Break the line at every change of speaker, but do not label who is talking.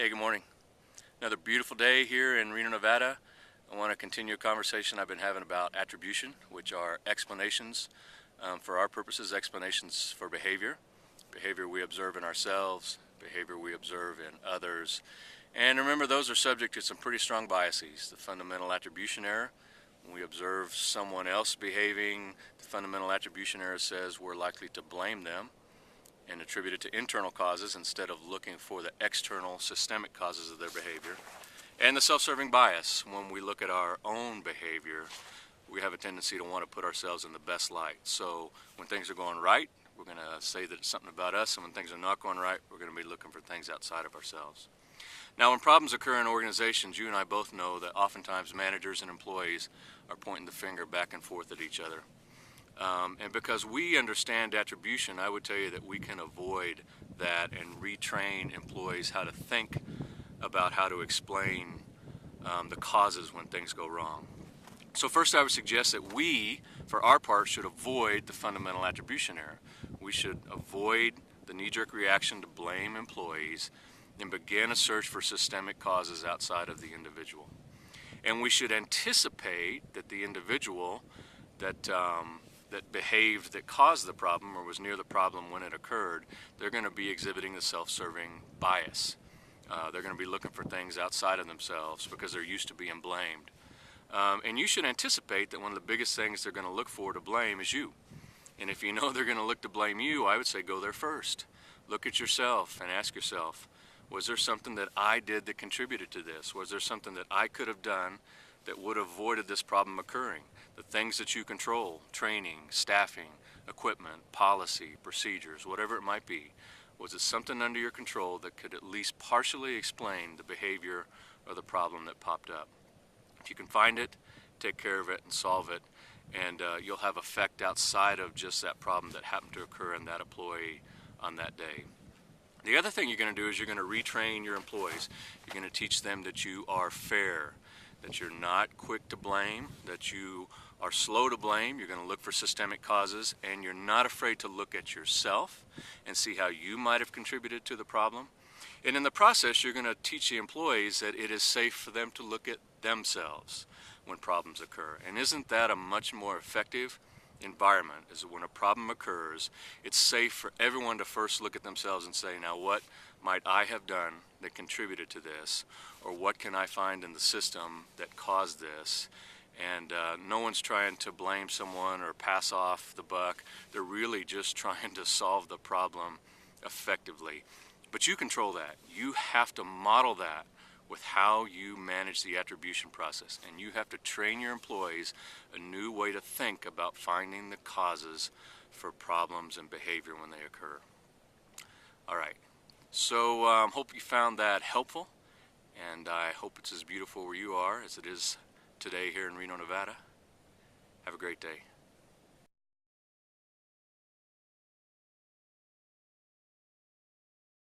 Hey, good morning. Another beautiful day here in Reno, Nevada. I want to continue a conversation I've been having about attribution, which are explanations, for our purposes, explanations for behavior. Behavior we observe in ourselves, behavior we observe in others. And remember, those are subject to some pretty strong biases. The fundamental attribution error, when we observe someone else behaving, the fundamental attribution error says we're likely to blame them and attribute it to internal causes instead of looking for the external systemic causes of their behavior. And the self-serving bias, when we look at our own behavior, we have a tendency to want to put ourselves in the best light. So when things are going right, we're going to say that it's something about us, and when things are not going right, we're going to be looking for things outside of ourselves. Now, when problems occur in organizations, you and I both know that oftentimes managers and employees are pointing the finger back and forth at each other. And because we understand attribution, I would tell you that we can avoid that and retrain employees how to think about how to explain the causes when things go wrong. So first I would suggest that we, for our part, should avoid the fundamental attribution error. We should avoid the knee-jerk reaction to blame employees and begin a search for systemic causes outside of the individual. And we should anticipate that the individual that behaved, that caused the problem or was near the problem when it occurred, they're going to be exhibiting the self-serving bias. They're going to be looking for things outside of themselves because they're used to being blamed. And you should anticipate that one of the biggest things they're going to look for to blame is you. And if you know they're going to look to blame you, I would say go there first. Look at yourself and ask yourself, was there something that I did that contributed to this? Was there something that I could have done that would have avoided this problem occurring? The things that you control, training, staffing, equipment, policy, procedures, whatever it might be, was it something under your control that could at least partially explain the behavior or the problem that popped up? If you can find it, take care of it and solve it, and you'll have effect outside of just that problem that happened to occur in that employee on that day. The other thing you're going to do is you're going to retrain your employees. You're going to teach them that you are fair, that you're not quick to blame, that you are slow to blame, you're going to look for systemic causes, and you're not afraid to look at yourself and see how you might have contributed to the problem. And in the process, you're going to teach the employees that it is safe for them to look at themselves when problems occur. And isn't that a much more effective environment? Is that when a problem occurs, it's safe for everyone to first look at themselves and say, now what might I have done that contributed to this? Or what can I find in the system that caused this? And no one's trying to blame someone or pass off the buck. They're really just trying to solve the problem effectively. But you control that. You have to model that with how you manage the attribution process. And you have to train your employees a new way to think about finding the causes for problems and behavior when they occur. All right. So hope you found that helpful. And I hope it's as beautiful where you are as it is today here in Reno, Nevada. Have a great day.